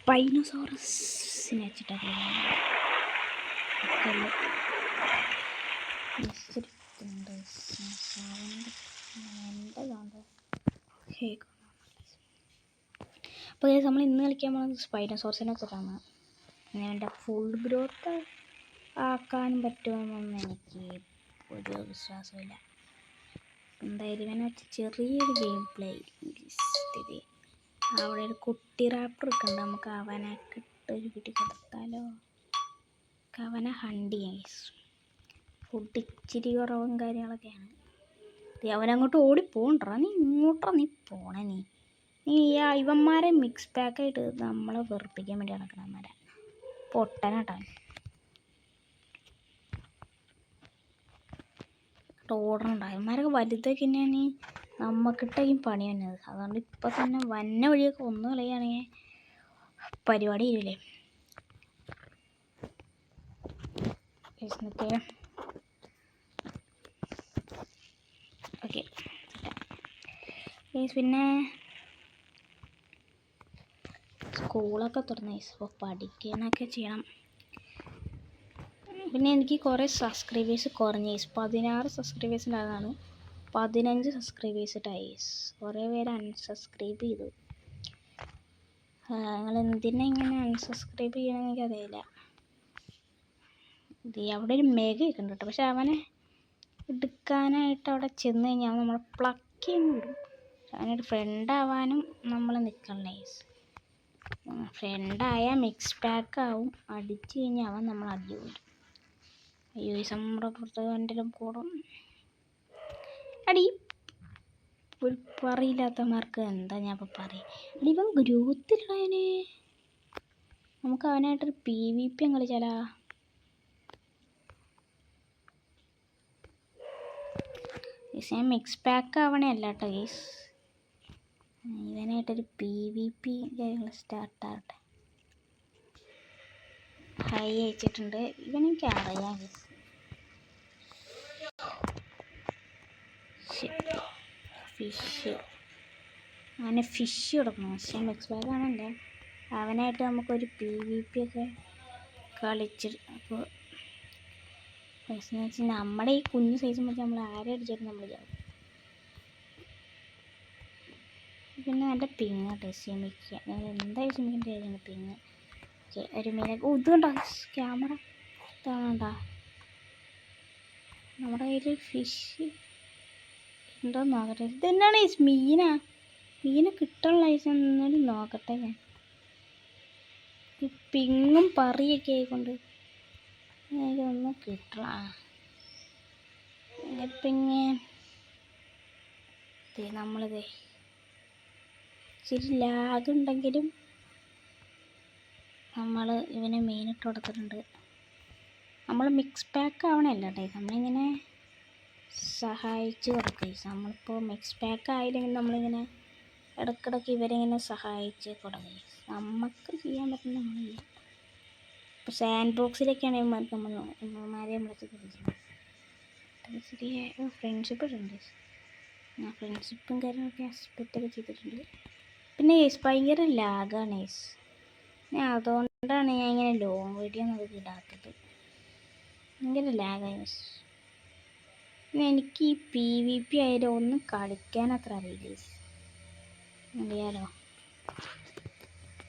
സ്പൈനോസോറസിനെ വെച്ചിട്ടൊക്കെ അപ്പോൾ നമ്മൾ ഇന്ന് കളിക്കാൻ പോകുന്നത് സ്പൈനോസോറസിനെ വെച്ചിട്ടാണ്. എൻ്റെ ഫുൾ ഗ്രോത്ത് ആക്കാൻ പറ്റുമെന്നൊന്നും എനിക്ക് ഒരു വിശ്വാസമില്ല. എന്തായാലും ഇവനെ വെച്ച് ചെറിയൊരു ഗെയിം പ്ലേ സ്ഥിതി. അവിടെ ഒരു കുട്ടി റാപ്പർ ഒക്കെ ഉണ്ട്, നമുക്ക് അവനെ കിട്ടൊരു പിടി കൊടുത്താലോ. അവനെ ഹണ്ട് ചെയ്യാം. ഫുഡ് ഇച്ചിരി കുറവും കാര്യങ്ങളൊക്കെയാണ്. അവനങ്ങോട്ട് ഓടിപ്പോണ്ടാ, നീ ഇങ്ങോട്ടാ നീ പോണേ. നീ ഇവന്മാരെ മിക്സ് പാക്കായിട്ട് നമ്മളെ വെറുപ്പിക്കാൻ വേണ്ടി നടക്കണമാരെ പൊട്ടനാട്ടാ. ഓടണുണ്ടോ ഇവന്മാരൊക്കെ വലുതൊക്കെ തന്നെയാണ് നമ്മക്കിട്ടേക്കും പണി തന്നത്. അതുകൊണ്ട് ഇപ്പം തന്നെ വന്ന വഴിയൊക്കെ ഒന്ന് കളിയാണെങ്കിൽ പരിപാടി ചെയ്യില്ലേ. ഓക്കെ പിന്നെ സ്കൂളൊക്കെ തുറന്നു, ഇപ്പോൾ പഠിക്കാനൊക്കെ ചെയ്യണം. പിന്നെ എനിക്ക് കുറേ സബ്സ്ക്രൈബേഴ്സ് കുറഞ്ഞു. 16 സബ്സ്ക്രൈബേഴ്സ് ഉണ്ടായതാണ് 15 സബ്സ്ക്രൈബേഴ്സിട്ടായി. കുറേ പേര് അൺസബ്സ്ക്രൈബ് ചെയ്തു. നിങ്ങൾ എന്തിനാ ഇങ്ങനെ അൺസബ്സ്ക്രൈബ് ചെയ്യണമെന്ന് എനിക്കറിയില്ല. അവിടെ ഒരു മെഗയൊക്കെ ഉണ്ട് കേട്ടോ, പക്ഷെ അവനെ എടുക്കാനായിട്ട് അവിടെ ചെന്ന് കഴിഞ്ഞാൽ അവൻ നമ്മളെ പ്ലക്കിയും വിടും. അവനൊരു ഫ്രണ്ടാവാനും നമ്മൾ നിൽക്കണേ. ഫ്രണ്ടായാൽ മിക്സ് പാക്കാവും, അടിച്ചു കഴിഞ്ഞാൽ അവൻ നമ്മൾ അടി വിടും. അയ്യോ ഈ നമ്മുടെ വണ്ടിയിലും കൂടും അടി. ഒരു പറയില്ലാത്തമാർക്ക് എന്താ ഞാൻ ഇപ്പം പറയും. അടി ഇവൻ ഗ്രൂത്തിലവനെ. നമുക്ക് അവനായിട്ടൊരു PvP കളിച്ചാലാ. ഞാൻ മിക്സ് പാക്ക് ആവണേ അല്ല കേട്ടോ ഗീസ്, ഇവനായിട്ടൊരു PvP കാര്യങ്ങൾ സ്റ്റാർട്ടാകട്ടെ. ഹൈ അയച്ചിട്ടുണ്ട്. ഇവനെനിക്ക് അറിയാം ഗീസ്. ഫിഷ് അവനെ ഫിഷ് കൊടുക്കണം. പക്ഷേ മിക്സ് പാക്ക് ആണല്ലേ. അവനായിട്ട് നമുക്കൊരു PvP ഒക്കെ കളിച്ചിട്ട് അപ്പോൾ വെച്ചാൽ നമ്മുടെ ഈ കുഞ്ഞു സൈസും വെച്ച് നമ്മൾ ആരെ അടിച്ചിട്ട് നമ്മൾ ചാവും. പിന്നെ നല്ല പിങ്ങ് ക്ഷമിക്കുക, ഞാൻ എന്തായാലും ക്ഷമിക്കേണ്ട പിങ്ങ്. ഒരു മീനെ ഇതുണ്ടോ ക്യാമറ ഇതാണോണ്ടാ. നമ്മുടെ കയ്യിൽ ഫിഷ് ഉണ്ടോ നോക്കട്ടെ. ഇതെന്നാണ് ഈ മീനെ കിട്ടാനുള്ള എന്നാലും നോക്കട്ടെ. ഞാൻ ഈ പിങ്ങും പറിയൊക്കെ ആയിക്കൊണ്ട് എനിക്കൊന്നും കിട്ടണം. പിന്നെ നമ്മളിതേ ഇച്ചിരി ലാഗുണ്ടെങ്കിലും നമ്മൾ ഇവനെ മീനിട്ട് കൊടുത്തിട്ടുണ്ട്. നമ്മൾ മിക്സ് പാക്ക് ആവണമല്ല കേട്ടോ, നമ്മളിങ്ങനെ സഹായിച്ച് കൊടുക്കുക. നമ്മളിപ്പോൾ മിക്സ് പാക്ക് ആയില്ലെങ്കിൽ നമ്മളിങ്ങനെ ഇടയ്ക്കിടയ്ക്ക് ഇവരിങ്ങനെ സഹായിച്ച് കൊടുക്കുക. നമുക്ക് ചെയ്യാൻ പറ്റുന്ന നമ്മളില്ല. ഇപ്പോൾ സാൻഡ് ബോക്സിലൊക്കെയാണ് ഇവന്മാരെ നമ്മളൊക്കെ പിടിക്കുന്നത്. ചെറിയ ഫ്രണ്ട്ഷിപ്പ് ഉണ്ട്. ഞാൻ ഫ്രണ്ട്ഷിപ്പും കാര്യങ്ങളൊക്കെ എക്സ്പെക്റ്റൊക്കെ ചെയ്തിട്ടുണ്ട്. പിന്നെ ഭയങ്കര ലാഗാണ്. ഞാൻ അതുകൊണ്ടാണ് ഞാൻ ഇങ്ങനെ ലോങ് വീഡിയോ ഒന്നും ഇടാത്തത്. ഭയങ്കര ലാഗാണ്. പിന്നെ എനിക്ക് ഈ PvP ആയാലും ഒന്നും കളിക്കാൻ അത്ര അറിയില്ല. അറിയാലോ,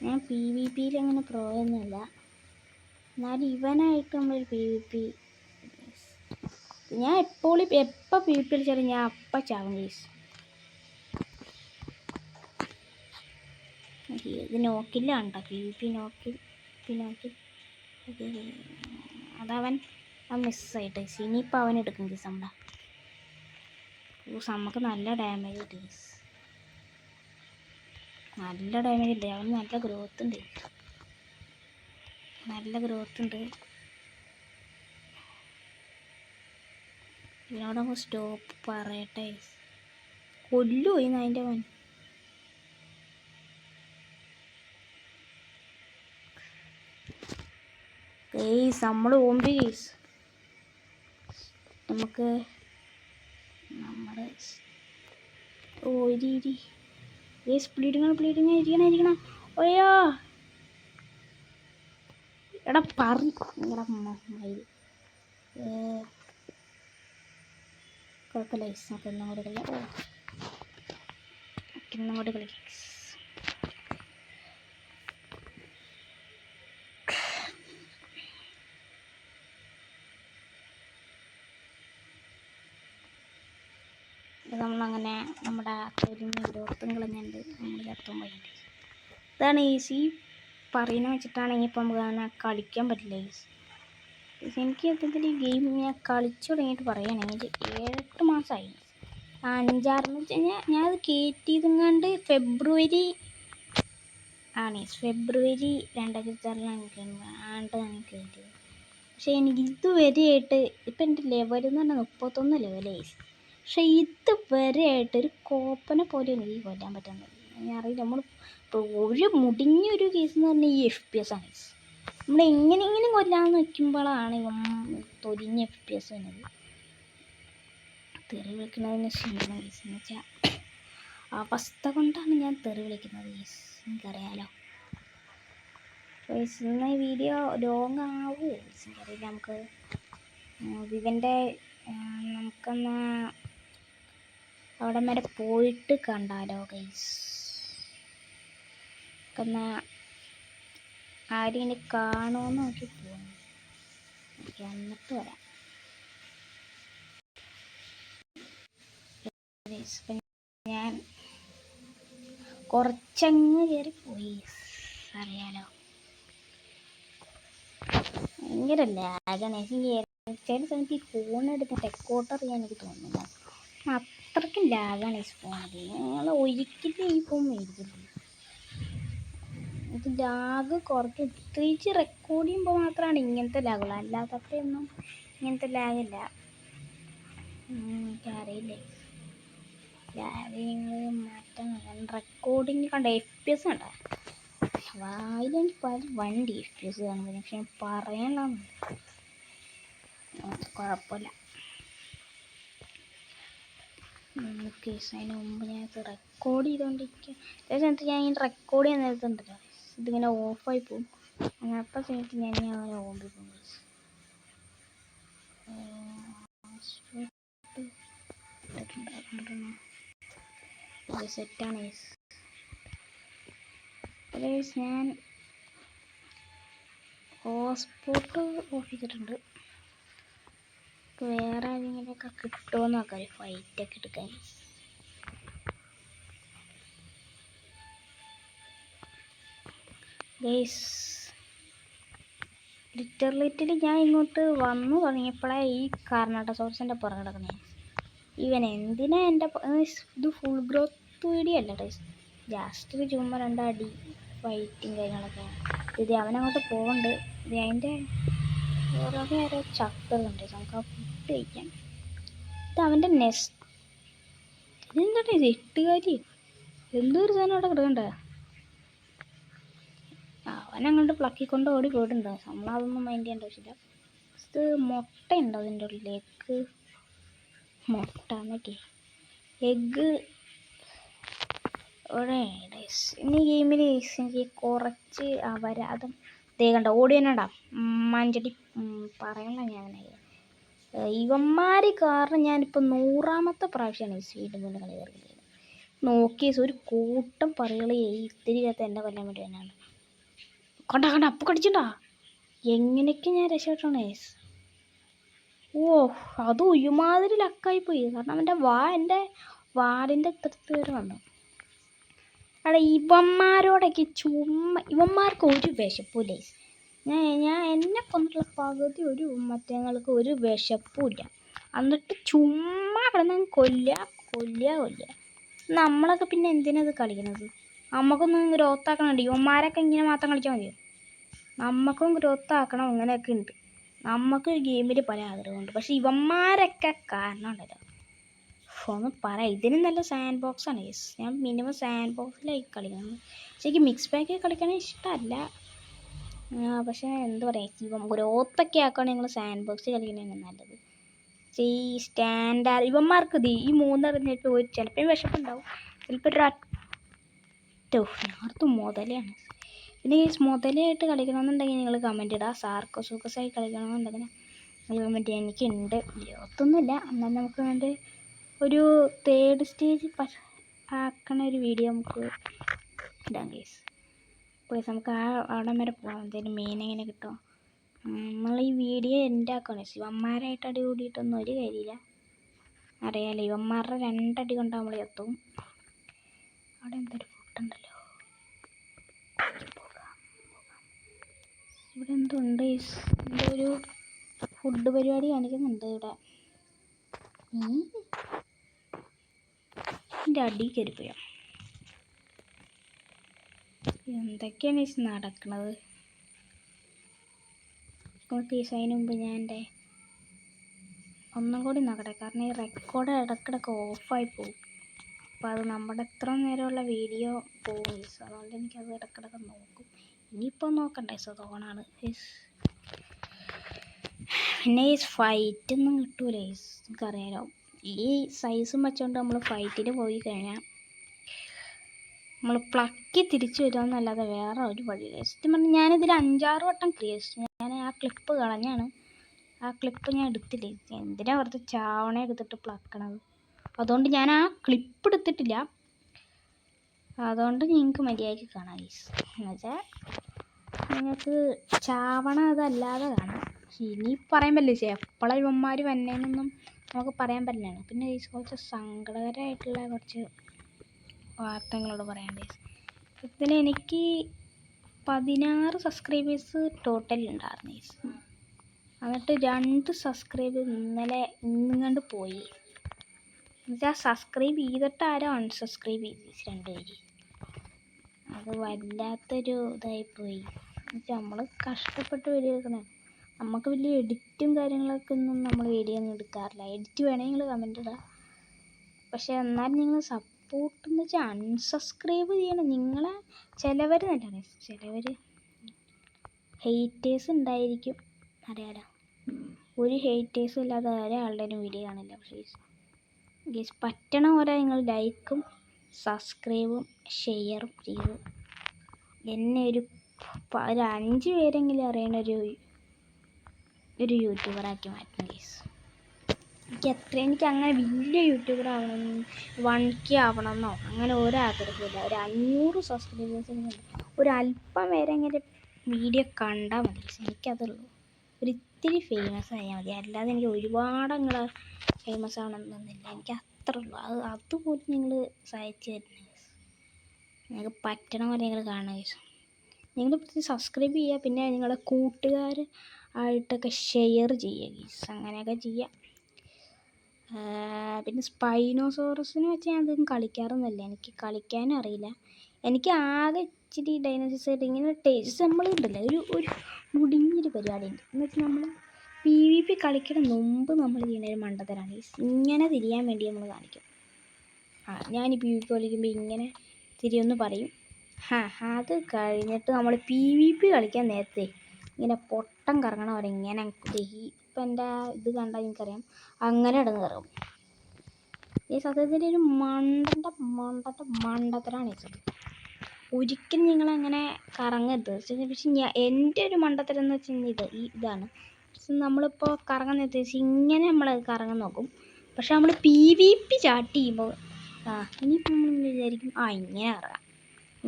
ഞാൻ PvPയിൽ അങ്ങനെ പ്രോയൊന്നുമില്ല. എന്നാലും ഇവനായിട്ട് നമ്മളൊരു PvP ഞാൻ എപ്പോൾ PvP കളിച്ചാലും ഞാൻ അപ്പം ചാവും ഗൈസ്. ഇത് നോക്കില്ല കണ്ടോ, PvP നോക്കി അതവൻ മിസ്സായിട്ട്. ഇനിയിപ്പോൾ അവൻ എടുക്കും ഗീസ്. നമുക്ക് നല്ല ഡാമേജ് കിട്ടി ഗീസ്, നല്ല ഡാമേജ് ഉണ്ട്. അവന് നല്ല ഗ്രോത്ത് ഉണ്ട്. ഇതിനോടൊന്ന് സ്റ്റോപ്പ് പറയട്ടെ. കൊല്ലുപോയി അതിൻ്റെ അവൻ. നമ്മൾ ഓമ്പി കേസ് നമുക്ക് നമ്മുടെ ബ്ലീഡിങ് ഇരിക്കണം. ഓയോ എടാ പറി നിങ്ങളുടെ മയിൽ കുഴപ്പമില്ല നമുക്ക് ഇന്നും കൂടി കളിക്കാം. ഇന്നും കൂടി കളിക്കാം. നമ്മളങ്ങനെ നമ്മുടെ തൊലിഞ്ഞ് ഗ്രോത്തും കളഞ്ഞുണ്ട്. നമ്മൾ ചത്തും പോയിട്ട് ഇതാണ് ഈസി പറയുന്നത് വെച്ചിട്ടാണെങ്കിൽ ഇപ്പം നമുക്ക് അങ്ങനെ കളിക്കാൻ പറ്റില്ല. എനിക്ക് സത്യത്തിൽ ഈ ഗെയിം ഞാൻ കളിച്ചു തുടങ്ങിയിട്ട് പറയുകയാണെങ്കിൽ 7-8 മാസമായി. 5-6 വെച്ച് കഴിഞ്ഞാൽ ഞാനത് കയറ്റിയതുങ്ങാണ്ട് ഫെബ്രുവരി 2006 ആണ്ട് ഞാൻ കയറ്റിയത്. പക്ഷേ എനിക്ക് ഇതുവരെയായിട്ട് ഇപ്പം എൻ്റെ ലെവൽ എന്ന് പറഞ്ഞാൽ 31 ലെവലായി. പക്ഷേ ഇതുവരെയായിട്ട് ഒരു കോപ്പനെ പോലെ എനിക്ക് കൊല്ലാൻ പറ്റുന്നത് ഞാൻ അറിയില്ല. നമ്മൾ ഇപ്പോൾ ഒരു മുടിഞ്ഞൊരു കേസ് എന്ന് പറഞ്ഞാൽ ഈ FPS ആണ്. നമ്മൾ എങ്ങനെയെങ്കിലും കൊല്ലാമെന്ന് വയ്ക്കുമ്പോഴാണ് തൊലിഞ്ഞ FPS വരുന്നത്. തെറി വിളിക്കുന്നതിന് ക്ഷീണം കേസ് എന്ന് വെച്ചാൽ അവസ്ഥ കൊണ്ടാണ് ഞാൻ തെറി വിളിക്കുന്നത് കേസ്. എനിക്കറിയാലോ ഇന്ന് ഈ വീഡിയോ ലോങ് ആവുമോ എനിക്കറിയില്ല. നമുക്ക് ഇവൻ്റെ നമുക്കൊന്ന് അവിടെ വരെ പോയിട്ട് കണ്ടാലോ ഗൈസ്. നമുക്കൊന്ന് ആരും ഇനി കാണുമെന്ന് നോക്കി പോകുന്നു. എനിക്ക് എന്നിട്ട് വരാം. ഞാൻ കുറച്ചങ്ങ് കയറിപ്പോയി അറിയാലോ. ഭയങ്കര ലാഗാണ്. ചില സമയത്ത് ഈ ഫോണെടുത്ത് ടെക്കോട്ട് അറിയാൻ എനിക്ക് തോന്നുന്നില്ല. അത്രയ്ക്കും ലാഗാണ് ഈ ഫോണിൽ. ഞങ്ങൾ ഒരിക്കലും ഈ ഫോൺ മേടിച്ചില്ല. ഇത് ലാഗ് കുറയ്ക്കും. പ്രത്യേകിച്ച് റെക്കോർഡ് ചെയ്യുമ്പോൾ മാത്രമാണ് ഇങ്ങനത്തെ ലാഗുള്ളൂ. അല്ലാത്തപ്പോഴൊന്നും ഇങ്ങനത്തെ ലാഗില്ല. എനിക്കറിയില്ലേ ലാഗ് മാറ്റാൻ. റെക്കോർഡിങ് കണ്ട FPS കണ്ട വായിലെനിക്ക് പല വണ്ടി FPS കാണുമ്പോൾ. പക്ഷെ പറയണമെന്ന് കുഴപ്പമില്ല. അതിന് മുമ്പ് ഞാൻ ഇത് റെക്കോർഡ് ചെയ്തുകൊണ്ടിരിക്കുക. ചില സമയത്ത് ഞാൻ ഇങ്ങനെ റെക്കോർഡ് ചെയ്യാൻ നേരത്തുണ്ടല്ലോ ഇതിങ്ങനെ ഓഫായി പോകും. അങ്ങനത്തെ സമയത്ത് ഞാൻ അങ്ങനെ ഓമ്പി പോകും. സെറ്റാണ് ഞാൻ ഹോട്ട്സ്പോട്ട് ഓഫ് ചെയ്തിട്ടുണ്ട്. വേറെ ആരെങ്കിലുമൊക്കെ കിട്ടുമോ നോക്കാം ഫൈറ്റൊക്കെ എടുക്കാൻ. ഗൈസ് ലിറ്ററലിറ്റിൽ ഞാൻ ഇങ്ങോട്ട് വന്നു തുടങ്ങിയപ്പോഴേ ഈ കാർണോട്ടോസോറസിൻ്റെ പുറകെ കിടക്കുന്നത്. ഇവൻ എന്തിനാ എൻ്റെ ഇത് ഫുൾ ഗ്രോത്ത് വീഡിയോ അല്ല ഗൈസ്. ജസ്റ്റ് ചുമ്മാ 2 അടി ഫൈറ്റും കാര്യങ്ങളൊക്കെ. ഇത് അവനങ്ങോട്ട് പോകുന്നുണ്ട്. ഇത് അതിൻ്റെ പുറകെ ആരോ ചത്തതുണ്ട്. നമുക്ക് ആ ഫുഡ് കഴിക്കാം. ഇത് അവൻ്റെ നെസ്റ്റ്. ഇതെന്താ ഇത് 8 എന്തൊരു സാധനം അവിടെ കിടക്കണ്ടേ. അവനങ്ങോട്ട് പ്ലക്കിക്കൊണ്ട് ഓടി പോയിട്ടുണ്ട്. നമ്മളതൊന്നും മൈൻഡ് ചെയ്യേണ്ട ആവശ്യമില്ല. ഇത് മുട്ടയുണ്ടോ അതിൻ്റെ ഉള്ളിൽ? എഗ്ഗ് മുട്ട എന്നൊക്കെ എഗ്ഗ് ഇനി ഗെയിമിൽ എനിക്ക് കുറച്ച് അപരാധം കണ്ട ഓടിയനടാ മഞ്ചടി പറയണ ഞാൻ. ഇവന്മാർ കാരണം ഞാനിപ്പോൾ 100ാമത്തെ പ്രാവശ്യമാണ് വീണ്ടും വീണ്ടും കളി കയറിയത്. നോക്കിയ ഒരു കൂട്ടം പറയുകൾ ഇത്തിരിക്കകത്ത് എൻ്റെ കൊല്ലാൻ വേണ്ടി തന്നെയാണ്. കണ്ട അപ്പം കടിച്ചിട്ടാ എങ്ങനെയൊക്കെ ഞാൻ രക്ഷപ്പെട്ടാണ്. ഓ അത് ഒരുമാതിരി ലക്കായിപ്പോയി. കാരണം അവൻ്റെ എൻ്റെ വാലിൻ്റെ അത്രത്ത് വരെ വന്നു. അവിടെ ഇവന്മാരോടൊക്കെ ഇവന്മാർക്ക് ഒരു വിശപ്പില്ല. ഞാൻ എന്നെ കൊന്നിട്ടുള്ള പകുതി ഒരു മറ്റങ്ങൾക്ക് ഒരു വിശപ്പുമില്ല. എന്നിട്ട് ചുമ്മാ കിടന്ന് കൊല്ലുക. നമ്മളൊക്കെ പിന്നെ എന്തിനത് കളിക്കണത്? നമുക്കൊന്നും ഗ്രോത്താക്കണുണ്ട്. ഇവന്മാരൊക്കെ ഇങ്ങനെ മാത്രം കളിച്ചാൽ മതിയോ? നമുക്കും ഗ്രോത്താക്കണം. അങ്ങനെയൊക്കെ ഉണ്ട്. നമുക്ക് ഗെയിമിൽ പല ആഗ്രഹമുണ്ട്. പക്ഷെ ഇവന്മാരൊക്കെ കാരണം ഉണ്ടല്ലോ ഒന്ന് പറയാം. ഇതിനും നല്ല സാൻഡ് ബോക്സാണ്. ഞാൻ മിനിമം സാൻഡ് ബോക്സിലായി കളിക്കുന്നത്. ശരിക്കും മിക്സ് പാക്ക് കളിക്കണേ ഇഷ്ടമല്ല. പക്ഷേ എന്താ പറയുക, ഇവൻ ഗ്രോത്തൊക്കെ ആക്കുകയാണെങ്കിൽ നിങ്ങൾ സാൻഡ് ബോക്സ് കളിക്കണതാണ് നല്ലത്. ഈ സ്റ്റാൻഡാർഡ് ഇവന്മാർക്ക് ഈ 3 എറിഞ്ഞിട്ട് ചിലപ്പോൾ വിശപ്പുണ്ടാവും. ചിലപ്പോൾ ഞാർത്ത് മുതലാണ്. പിന്നെ ഈ മുതലായിട്ട് കളിക്കണമെന്നുണ്ടെങ്കിൽ നിങ്ങൾ കമൻറ്റ് ഇടുക. സൂക്കസായി കളിക്കണമെന്നുണ്ടെങ്കിൽ നിങ്ങൾ കമൻറ്റ് ചെയ്യാൻ. എനിക്കുണ്ട് 21 എന്നാൽ നമുക്ക് വേണ്ടി ഒരു 3rd സ്റ്റേജ് ആക്കണ ഒരു വീഡിയോ നമുക്ക് ഇടാം ഗൈസ്. അപ്പോൾ നമുക്ക് അവിടെ വരെ പോകാം. എന്തെങ്കിലും മീൻ എങ്ങനെ കിട്ടുമോ. നമ്മൾ ഈ വീഡിയോ എൻ്റെ ആക്കണം. ഇവന്മാരായിട്ട് അടി കൂടിയിട്ടൊന്നും ഒരു കാര്യമില്ല. അറിയാലോ, ഇവന്മാരുടെ 2 അടി കൊണ്ട് നമ്മൾ എത്തും. അവിടെ എന്തൊരു ഫുഡുണ്ടല്ലോ. ഇവിടെ എന്തുണ്ട്, എന്തോ ഒരു ഫുഡ് പരിപാടി കാണിക്കുന്നുണ്ട് ഇവിടെ. എൻ്റെ അടി കയറിപ്പോയാ. എന്തൊക്കെയാണ് നടക്കണത്. നമുക്ക് ഈ സൈന് മുമ്പ് ഞാൻ എൻ്റെ ഒന്നും കൂടി നോക്കട്ടെ. കാരണം ഈ റെക്കോർഡ് ഇടക്കിടക്ക് ഓഫായി പോകും. അപ്പോൾ അത് നമ്മുടെ എത്ര നേരമുള്ള വീഡിയോ പോകും. അതുകൊണ്ട് എനിക്കത് ഇടക്കിടക്ക് നോക്കും. ഇനിയിപ്പോൾ നോക്കണ്ടേ, സോണാണ്. പിന്നെ ഈ ഫൈറ്റൊന്നും കിട്ടൂല. നമുക്കറിയാലോ, ഈ സൈസും വെച്ചുകൊണ്ട് നമ്മൾ ഫൈറ്റിന് പോയി കഴിഞ്ഞാൽ നമ്മൾ പ്ലക്കി തിരിച്ചു വരുമെന്നല്ലാതെ വേറെ ഒരു വഴിയില്ല. സത്യം പറഞ്ഞാൽ ഞാനിതിൽ 5-6 വട്ടം ക്രിയേറ്റ്. ഞാൻ ആ ക്ലിപ്പ് കളഞ്ഞാണ്. ആ ക്ലിപ്പ് ഞാൻ എടുത്തില്ല. എന്തിനാ വെറുതെ ചാവണ എടുത്തിട്ട് പ്ലക്കണത്. അതുകൊണ്ട് ഞാൻ ആ ക്ലിപ്പ് എടുത്തിട്ടില്ല. അതുകൊണ്ട് നിങ്ങൾക്ക് മര്യാദയ്ക്ക് കാണാം. എന്നുവെച്ചാൽ നിങ്ങൾക്ക് ചാവണ അതല്ലാതെ കാണാം. ഇനി പറയാൻ പറ്റില്ല. എപ്പോഴാണ് ഇവന്മാർ വന്നേന്നൊന്നും നമുക്ക് പറയാൻ പറ്റില്ലാണ്. പിന്നെ കുറച്ച് സങ്കടകരമായിട്ടുള്ള കുറച്ച് വാർത്തകളോട് പറയാണ്ട്. ഇതിൽ എനിക്ക് 16 സബ്സ്ക്രൈബേഴ്സ് ടോട്ടൽ ഉണ്ടായിരുന്നു. എന്നിട്ട് 2 സബ്സ്ക്രൈബ് ഇന്നങ്ങാണ്ട് പോയി. എന്നുവെച്ചാൽ സബ്സ്ക്രൈബ് ചെയ്തിട്ട് ആരോ അൺസബ്സ്ക്രൈബ് ചെയ്തു 2 പേര്. അത് വല്ലാത്തൊരു ഇതായിപ്പോയി. എന്നുവെച്ചാൽ നമ്മൾ കഷ്ടപ്പെട്ട് വീഡിയോ എടുക്കണം. നമുക്ക് വലിയ എഡിറ്റും കാര്യങ്ങളൊക്കെ ഒന്നും നമ്മൾ വീഡിയോ ഒന്നും എടുക്കാറില്ല. എഡിറ്റ് വേണമെങ്കിൽ കമൻറ്റ് ഇടുക. പക്ഷേ എന്നാലും നിങ്ങൾ സപ്പോർട്ട് എന്ന് വെച്ചാൽ അൺസബ്സ്ക്രൈബ് ചെയ്യണം. നിങ്ങളെ ചിലവർ നല്ലതാണ്. ചിലവർ ഹെയ്റ്റേഴ്സ് ഉണ്ടായിരിക്കും. അറിയാലോ, ഒരു ഹെയ്റ്റേഴ്സും ഇല്ലാതെ ഒരാളുടെയും വീഡിയോ കാണില്ല. പക്ഷേ പറ്റണ പോലെ നിങ്ങൾ ലൈക്കും സബ്സ്ക്രൈബും ഷെയറും ചെയ്ത് എന്നെ ഒരു 5 പേരെങ്കിലും അറിയണ ഒരു യൂട്യൂബറാക്കി മാറ്റണം ഗൈസ്. എനിക്ക് അങ്ങനെ വലിയ യൂട്യൂബർ ആവണം, 1K ആവണമെന്നോ അങ്ങനെ ഒരാഗ്രഹമില്ല. ഒരു 500 സബ്സ്ക്രൈബേഴ്സിന് ഒരല്പം പേരെങ്കിലും വീഡിയോ കണ്ടാൽ മതി. എനിക്കതുള്ളൂ. ഒരിത്തിരി ഫേമസ് ആയാൽ മതി. അല്ലാതെ എനിക്ക് ഒരുപാട് അങ്ങോട്ട് ഫേമസ് ആവണമെന്നൊന്നുമില്ല. എനിക്ക് അത്ര ഉള്ളൂ. അതുപോലും നിങ്ങൾ സഹായിച്ചു തരണം. നിങ്ങൾക്ക് പറ്റണ പോലെ നിങ്ങൾ കാണുക. നിങ്ങൾ സബ്സ്ക്രൈബ് ചെയ്യുക. പിന്നെ നിങ്ങളുടെ കൂട്ടുകാർ ആയിട്ടൊക്കെ ഷെയർ ചെയ്യുക. അങ്ങനെയൊക്കെ ചെയ്യുക. പിന്നെ സ്പൈനോസോറസിനെ വെച്ച് ഞാൻ അധികം കളിക്കാറൊന്നുമില്ല. എനിക്ക് കളിക്കാനും അറിയില്ല. എനിക്ക് ആകെ ഇച്ചിരി ഡൈനോസോഴ്സ് ഇങ്ങനെ നമ്മളുണ്ടല്ലോ ഒരു മുടിഞ്ഞൊരു പരിപാടി ഉണ്ട്. എന്ന് വെച്ചാൽ നമ്മൾ PvP കളിക്കണ മുമ്പ് നമ്മൾ ചെയ്യുന്നൊരു മണ്ടത്തരാണ്. ഇങ്ങനെ തിരിയാൻ വേണ്ടി നമ്മൾ കാണിക്കും. ഞാൻ PvP കളിക്കുമ്പോൾ ഇങ്ങനെ തിരിയൊന്ന് പറയും. അത് കഴിഞ്ഞിട്ട് നമ്മൾ PvP കളിക്കാൻ നേരത്തെ ഇങ്ങനെ പൊട്ടം കറങ്ങണ പോലെ ഇങ്ങനെ ഇപ്പം എൻ്റെ ഇത് കണ്ടാൽ എനിക്കറിയാം. അങ്ങനെ ഇടന്ന് കയറും. ഈ സത്യത്തിൽ ഒരു മണ്ടത്തരാണ് ഇത്. ഒരിക്കലും നിങ്ങളങ്ങനെ കറങ്ങരുത്. പക്ഷെ എൻ്റെ ഒരു മണ്ടത്തരം എന്ന് വെച്ച് കഴിഞ്ഞാൽ ഇതാണ്. നമ്മളിപ്പോൾ കറങ്ങുന്ന ഇങ്ങനെ നമ്മൾ കറങ്ങാൻ നോക്കും. പക്ഷെ നമ്മൾ PvP സ്റ്റാർട്ട് ചെയ്യുമ്പോൾ ഇനിയിപ്പോൾ നമ്മൾ വിചാരിക്കും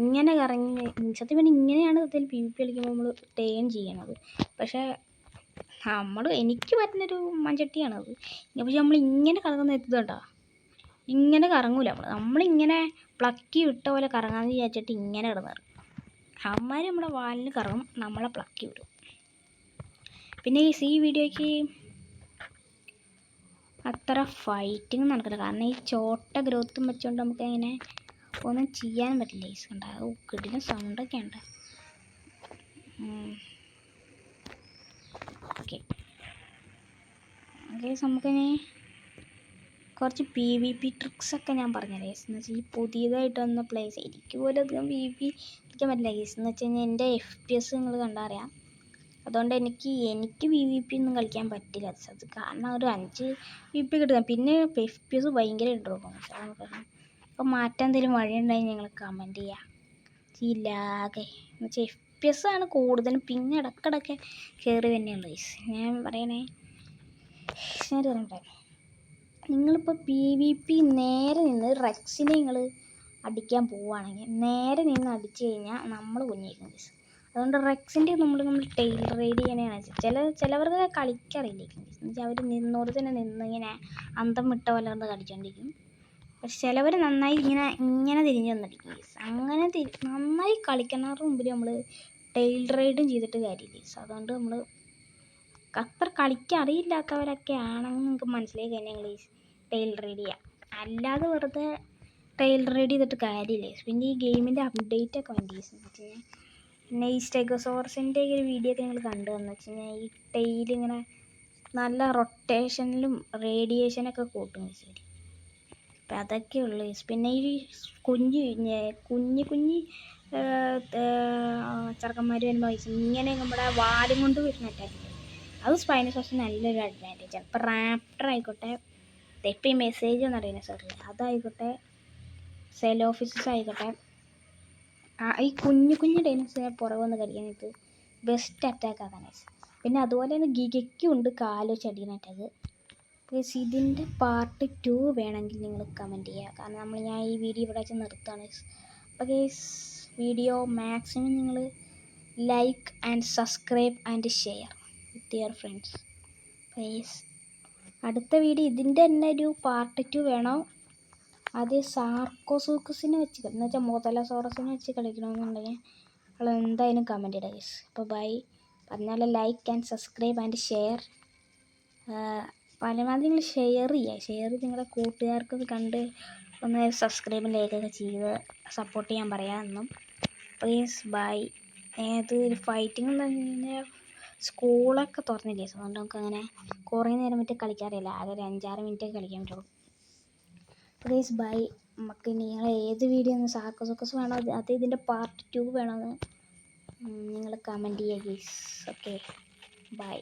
ഇങ്ങനെ കറങ്ങി. സത്യം പറഞ്ഞാൽ ഇങ്ങനെയാണ് ഇതിൽ PvP കളിക്കുമ്പോൾ നമ്മൾ ടേൺ ചെയ്യണത്. പക്ഷേ എനിക്ക് പറ്റുന്നൊരു മൺചട്ടിയാണത്. പക്ഷെ നമ്മൾ ഇങ്ങനെ കറങ്ങുന്ന എത്തുന്നുണ്ടോ, ഇങ്ങനെ കറങ്ങൂല. നമ്മളിങ്ങനെ പ്ലക്കി വിട്ട പോലെ കറങ്ങാമെന്ന് വിചാരിച്ചിട്ട് ഇങ്ങനെ കിടന്നു. അമ്മമാർ നമ്മുടെ വാലിന് കറങ്ങും, നമ്മളെ പ്ലക്കി വിടും. പിന്നെ ഈ വീഡിയോയ്ക്ക് അത്ര ഫൈറ്റിങ് നടക്കില്ല. കാരണം ഈ ചോട്ട ഗ്രോത്തും വെച്ചുകൊണ്ട് നമുക്ക് അങ്ങനെ ഒന്നും ചെയ്യാൻ പറ്റില്ല. ഉണ്ടാകും കിടിലം സൗണ്ടൊക്കെ ഉണ്ട്. ഓക്കെ നമുക്കിനി കുറച്ച് PvP ട്രിക്സൊക്കെ ഞാൻ പറഞ്ഞുതരാം. എന്ന് വെച്ചാൽ ഈ പുതിയതായിട്ട് വന്ന പ്ലേസ് എനിക്ക് പോലും അധികം PvP കളിക്കാൻ പറ്റില്ല. എന്ന് വെച്ച് കഴിഞ്ഞാൽ എൻ്റെ FPS നിങ്ങൾ കണ്ടറിയാം. അതുകൊണ്ട് എനിക്ക് PvP ഒന്നും കളിക്കാൻ പറ്റില്ല. അത് കാരണം ഒരു 5 PvP കിട്ടുക. പിന്നെ FPS ഭയങ്കര ഡ്രോപ്പാണ്. അപ്പോൾ മാറ്റാൻ എന്തെങ്കിലും വഴിയുണ്ടെങ്കിൽ ഞങ്ങൾ കമൻറ്റ് ചെയ്യാം. ലാഗേ എന്ന് വെച്ചാൽ FPS ആണ് കൂടുതലും, പിന്നെ ഇടക്കിടയ്ക്ക് കയറി തന്നെയുള്ളൂ ഗൈസ്. ഞാൻ പറയണേ, ഞാൻ പറയട്ടെ, നിങ്ങളിപ്പോൾ PvP നേരെ നിന്ന് റെക്സിനെ നിങ്ങൾ അടിക്കാൻ പോവുകയാണെങ്കിൽ നേരെ നിന്ന് അടിച്ചു കഴിഞ്ഞാൽ നമ്മൾ കുഞ്ഞിരിക്കും ഗൈസ്. അതുകൊണ്ട് റെക്സിൻ്റെ നമ്മൾ ടെയിൽ റൈഡ് ചെയ്യാനാണ് ചിലവർക്ക് കളിക്കറിയില്ലേക്കും ഗൈസ്. എന്നുവെച്ചാൽ അവർ നിന്നോട് തന്നെ നിന്നിങ്ങനെ അന്തം വിട്ട വല്ലതുകൊണ്ട് കളിച്ചോണ്ടിരിക്കും. പക്ഷെ ചിലവർ നന്നായി ഇങ്ങനെ തിരിഞ്ഞ് വന്നടിക്കും ഗൈസ്. അങ്ങനെ നന്നായി കളിക്കുന്നവരുടെ മുമ്പിൽ നമ്മൾ ടെയിൽ റൈഡും ചെയ്തിട്ട് കാര്യമില്ല ഗൈസ്. അതുകൊണ്ട് നമ്മൾ അത്ര കളിക്കാൻ അറിയില്ലാത്തവരൊക്കെ ആണെങ്കിൽ നിങ്ങൾക്ക് മനസ്സിലായി കഴിഞ്ഞാൽ ഗൈസ് ടെയിൽ റൈഡ് ചെയ്യാം. അല്ലാതെ വെറുതെ ടെയിൽ റൈഡ് ചെയ്തിട്ട് കാര്യമില്ല. പിന്നെ ഈ ഗെയിമിൻ്റെ അപ്ഡേറ്റ് ഒക്കെ വേണ്ടി ഗൈസ്. എന്ന് വെച്ച് കഴിഞ്ഞാൽ പിന്നെ ഈ സ്റ്റെഗോസോറസിൻ്റെ ഒരു വീഡിയോ ഒക്കെ നിങ്ങൾ കണ്ടതെന്ന് വെച്ച് കഴിഞ്ഞാൽ ഈ ടെയിലിങ്ങനെ നല്ല റൊട്ടേഷനിലും റേഡിയേഷനൊക്കെ കൂട്ടും ഗൈസ്. അപ്പം അതൊക്കെ ഉള്ളു ഗൈസ്. പിന്നെ ഈ കുഞ്ഞി ചെറുക്കന്മാർ വരുമ്പോൾ ഗൈസ് ഇങ്ങനെ നമ്മുടെ വാലും കൊണ്ട് വരുന്ന അറ്റാക്ക്, അത് സ്പൈനോസോറസിന് നല്ലൊരു അഡ്വാൻറ്റേജാണ്. ഇപ്പോൾ റാപ്റ്റർ ആയിക്കോട്ടെ, ഇപ്പം ഈ മെസ്സേജ് എന്ന് പറയുന്ന സാറില്ല അതായിക്കോട്ടെ, സെലോഫിസസ് ആയിക്കോട്ടെ, ഈ കുഞ്ഞു ഡൈനോസിനെ പുറകെ വന്ന് കടിക്കാനായിട്ട് ബെസ്റ്റ് അറ്റാക്ക് അതാണ്. പിന്നെ അതുപോലെ തന്നെ ഗിഗയ്ക്കും ഉണ്ട് കാലോ ചടിയുന്ന അറ്റാക്ക്. ഗൈസ് ഇതിൻ്റെ പാർട്ട് 2 വേണമെങ്കിൽ നിങ്ങൾ കമൻറ്റ് ചെയ്യുക. കാരണം ഞാൻ ഈ വീഡിയോ ഇവിടെ വെച്ച് നിർത്തുകയാണ്. അപ്പോൾ ഗൈസ് വീഡിയോ മാക്സിമം നിങ്ങൾ like and subscribe and share with your friends. Guys അടുത്ത വീഡിയോ ഇതിൻ്റെ തന്നെ ഒരു പാർട്ട് 2 വേണോ, അത് സാർക്കോസൂക്കസിനെ വെച്ച് എന്ന് വെച്ചാൽ മൊതലസോറസിനെ വെച്ച് കളിക്കണമെന്നുണ്ടെങ്കിൽ നിങ്ങൾ എന്തായാലും കമൻറ്റ് ചെയ്യുക ഗൈസ്. അപ്പോൾ ബൈ. പറഞ്ഞാൽ like and subscribe and share. പരമാവധി നിങ്ങൾ ഷെയർ നിങ്ങളുടെ കൂട്ടുകാർക്കൊക്കെ കണ്ട് ഒന്ന് സബ്സ്ക്രൈബും ലൈക്കൊക്കെ ചെയ്ത് സപ്പോർട്ട് ചെയ്യാൻ പറയാമെന്നും. Please bye. ഏത് ഫൈറ്റിംഗ് എന്ന് പറഞ്ഞു കഴിഞ്ഞാൽ സ്കൂളൊക്കെ തുറന്നില്ലേ, അതുകൊണ്ട് നമുക്ക് അങ്ങനെ കുറേ നേരം മറ്റേ കളിക്കാറില്ല. ആകെ ഒരു 5-6 മിനിറ്റ് കളിക്കാൻ പറ്റുള്ളൂ. Please bye. നമുക്ക് നിങ്ങൾ ഏത് വീഡിയോ ഒന്ന് സാർക്കോസോക്കസ് വേണോ, അത് ഇതിൻ്റെ പാർട്ട് 2 വേണമെന്ന് നിങ്ങൾ കമൻറ്റ് ചെയ്യുക ഗൈസ്. Okay bye.